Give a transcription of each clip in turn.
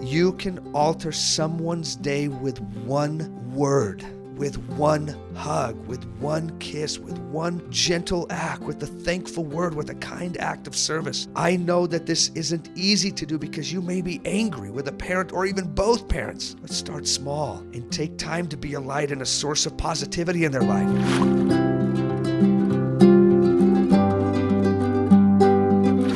You can alter someone's day with one word, with one hug, with one kiss, with one gentle act, with a thankful word, with a kind act of service. I know that this isn't easy to do because you may be angry with a parent or even both parents. But start small and take time to be a light and a source of positivity in their life.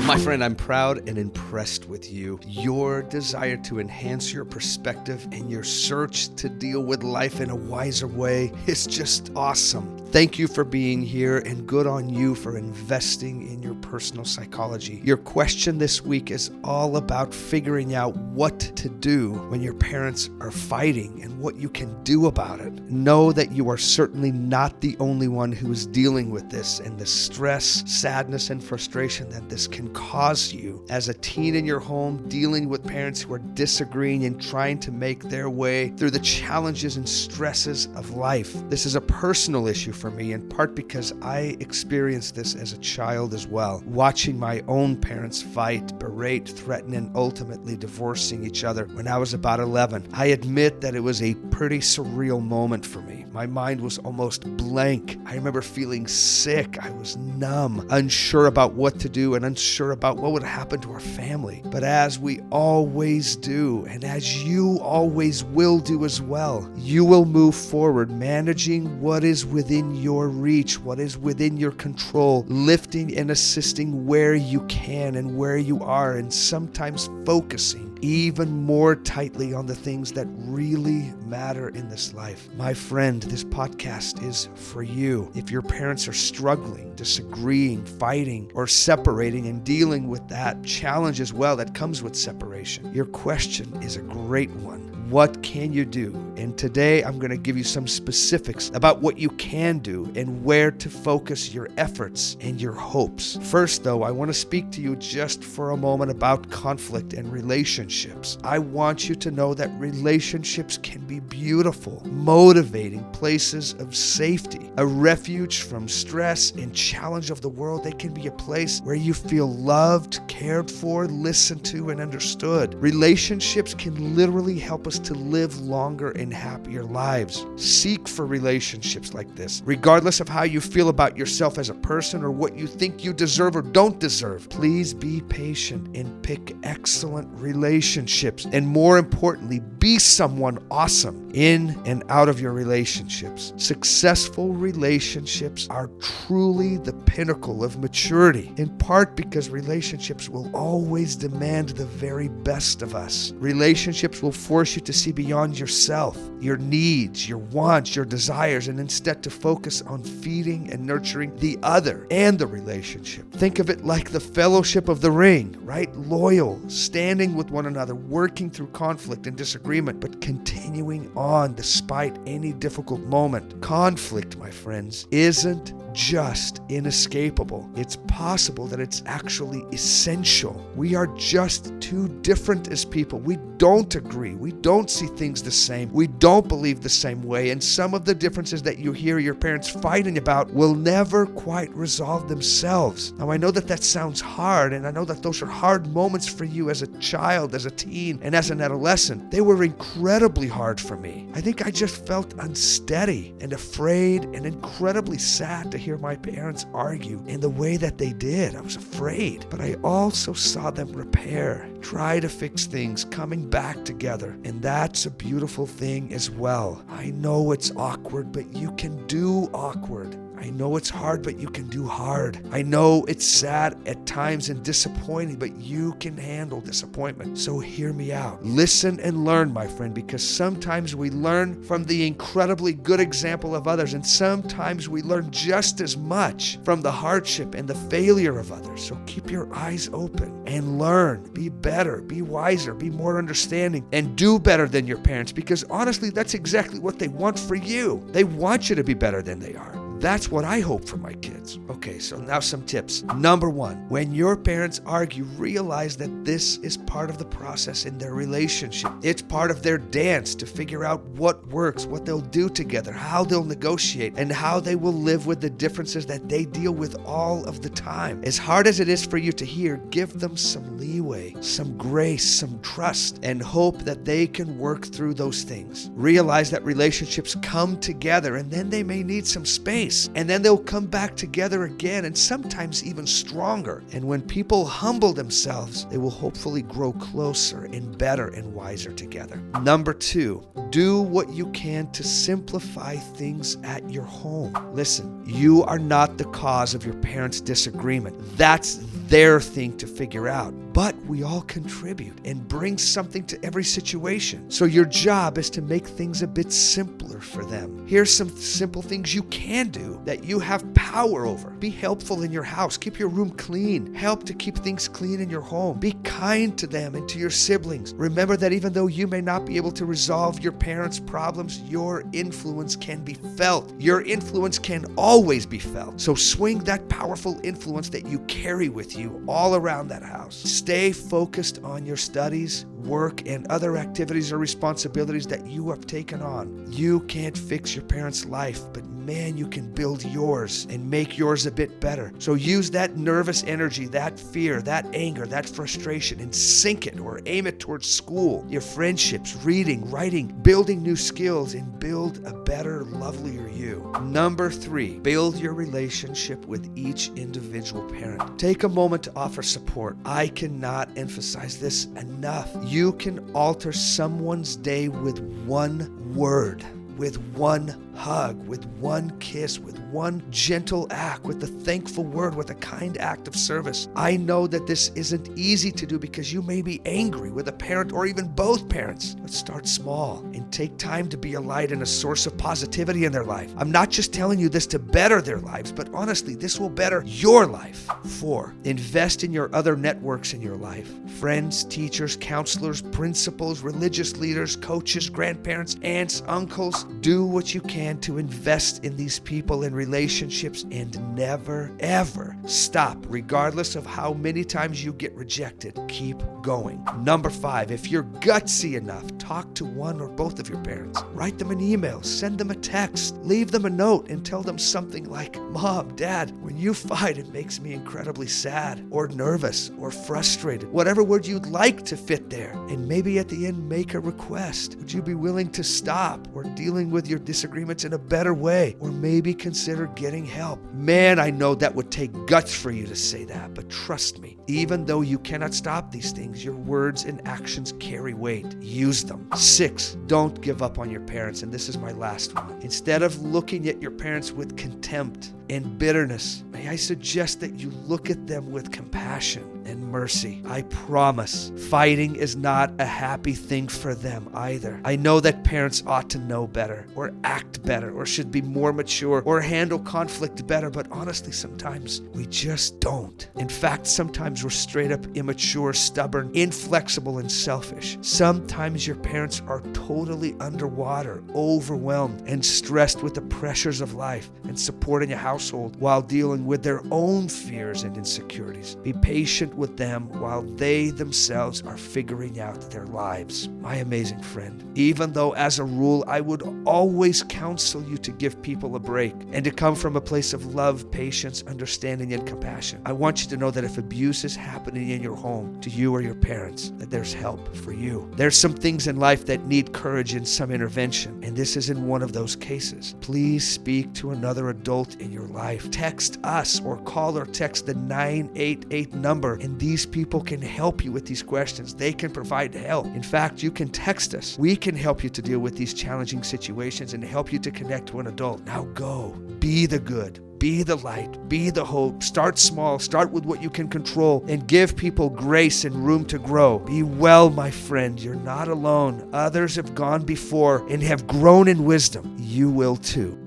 My friend, I'm proud and impressed with you. Your desire to enhance your perspective and your search to deal with life in a wiser way is just awesome. Thank you for being here, and good on you for investing in your personal psychology. Your question this week is all about figuring out what to do when your parents are fighting and what you can do about it. Know that you are certainly not the only one who is dealing with this and the stress, sadness, and frustration that this can cause you as a teen in your home, dealing with parents who are disagreeing and trying to make their way through the challenges and stresses of life. This is a personal issue for me, in part because I experienced this as a child as well, watching my own parents fight, berate, threaten, and ultimately divorcing each other when I was about 11. I admit that it was a pretty surreal moment for me. My mind was almost blank. I remember feeling sick. I was numb, unsure about what to do and unsure about what would happen to our family. But as we always do, and as you always will do as well, you will move forward, managing what is within your reach, what is within your control, lifting and assisting where you can and where you are, and sometimes focusing even more tightly on the things that really matter in this life. My friend, this podcast is for you. If your parents are struggling, disagreeing, fighting, or separating and dealing with that challenge as well that comes with separation, your question is a great one. What can you do? And today I'm going to give you some specifics about what you can do and where to focus your efforts and your hopes. First, though, I want to speak to you just for a moment about conflict and relationships. I want you to know that relationships can be beautiful, motivating places of safety, a refuge from stress and challenge of the world. They can be a place where you feel loved, cared for, listened to, and understood. Relationships can literally help us to live longer and happier lives. Seek for relationships like this, regardless of how you feel about yourself as a person or what you think you deserve or don't deserve. Please be patient and pick excellent relationships. And more importantly, be someone awesome in and out of your relationships. Successful relationships are truly the pinnacle of maturity, in part because relationships will always demand the very best of us. Relationships will force you to see beyond yourself, your needs, your wants, your desires, and instead to focus on feeding and nurturing the other and the relationship. Think of it like the fellowship of the ring, right? Loyal, standing with one another, working through conflict and disagreement, but continuing on despite any difficult moment. Conflict, my friends, isn't just inescapable. It's possible that it's actually essential. We are just too different as people. We don't agree. We don't see things the same. We don't believe the same way. And some of the differences that you hear your parents fighting about will never quite resolve themselves. Now, I know that that sounds hard, and I know that those are hard moments for you as a child, as a teen, and as an adolescent. They were incredibly hard for me. I think I just felt unsteady and afraid and incredibly sad to hear my parents argue in the way that they did. I was afraid, but I also saw them repair, try to fix things, coming back together. And that's a beautiful thing as well. I know it's awkward, but you can do awkward. I know it's hard, but you can do hard. I know it's sad at times and disappointing, but you can handle disappointment. So hear me out. Listen and learn, my friend, because sometimes we learn from the incredibly good example of others, and sometimes we learn just as much from the hardship and the failure of others. So keep your eyes open and learn. Be better, be wiser, be more understanding, and do better than your parents, because honestly, that's exactly what they want for you. They want you to be better than they are. That's what I hope for my kids. Okay, so now some tips. Number one, when your parents argue, realize that this is part of the process in their relationship. It's part of their dance to figure out what works, what they'll do together, how they'll negotiate, and how they will live with the differences that they deal with all of the time. As hard as it is for you to hear, give them some leeway, some grace, some trust, and hope that they can work through those things. Realize that relationships come together and then they may need some space, and then they'll come back together again, and sometimes even stronger. And when people humble themselves, they will hopefully grow closer and better and wiser together. Number two, do what you can to simplify things at your home. Listen, you are not the cause of your parents' disagreement. That's their thing to figure out. But we all contribute and bring something to every situation. So your job is to make things a bit simpler for them. Here's some simple things you can do that you have power over. Be helpful in your house. Keep your room clean. Help to keep things clean in your home. Be kind to them and to your siblings. Remember that even though you may not be able to resolve your parents' problems, your influence can be felt. Your influence can always be felt. So swing that powerful influence that you carry with you all around that house. Stay focused on your studies, work, and other activities or responsibilities that you have taken on. You can't fix your parents' life, but man, you can build yours and make yours a bit better. So use that nervous energy, that fear, that anger, that frustration, and sink it or aim it towards school, your friendships, reading, writing, building new skills, and build a better, lovelier you. Number three, build your relationship with each individual parent. Take a moment to offer support. I cannot emphasize this enough. You can alter someone's day with one word, with one hug, with one kiss, with one gentle act, with a thankful word, with a kind act of service. I know that this isn't easy to do because you may be angry with a parent or even both parents. But start small and take time to be a light and a source of positivity in their life. I'm not just telling you this to better their lives, but honestly, this will better your life. 4, invest in your other networks in your life. Friends, teachers, counselors, principals, religious leaders, coaches, grandparents, aunts, uncles. Do what you can to invest in these people and relationships, and never, ever stop, regardless of how many times you get rejected. Keep going. Number 5, if you're gutsy enough, talk to one or both of your parents. Write them an email, send them a text, leave them a note, and tell them something like, Mom, Dad, when you fight, it makes me incredibly sad, or nervous, or frustrated. Whatever word you'd like to fit there. And maybe at the end, make a request. Would you be willing to stop or dealing with your disagreements in a better way, or maybe consider getting help? Man, I know that would take guts for you to say that, but trust me, even though you cannot stop these things, your words and actions carry weight. Use them. 6, don't give up on your parents, and this is my last one. Instead of looking at your parents with contempt and bitterness, may I suggest that you look at them with compassion and mercy. I promise, fighting is not a happy thing for them either. I know that parents ought to know better, or act better, or should be more mature, or handle conflict better, but honestly, sometimes we just don't. In fact, sometimes we're straight up immature, stubborn, inflexible, and selfish. Sometimes your parents are totally underwater, overwhelmed, and stressed with the pressures of life and supporting a household while dealing with their own fears and insecurities. Be patient with them while they themselves are figuring out their lives. My amazing friend, even though as a rule I would always counsel you to give people a break and to come from a place of love, patience, understanding, and compassion, I want you to know that if abuse is happening in your home to you or your parents, that there's help for you. There's some things in life that need courage and some intervention, and this is in one of those cases. Please speak to another adult in your life. Text us or call or text the 988 number, and these people can help you with these questions. They can provide help. In fact, you can text us. We can help you to deal with these challenging situations and help you to connect to an adult. Now go. Be the good. Be the light, be the hope. Start small, start with what you can control, and give people grace and room to grow. Be well, my friend. You're not alone. Others have gone before and have grown in wisdom. You will too.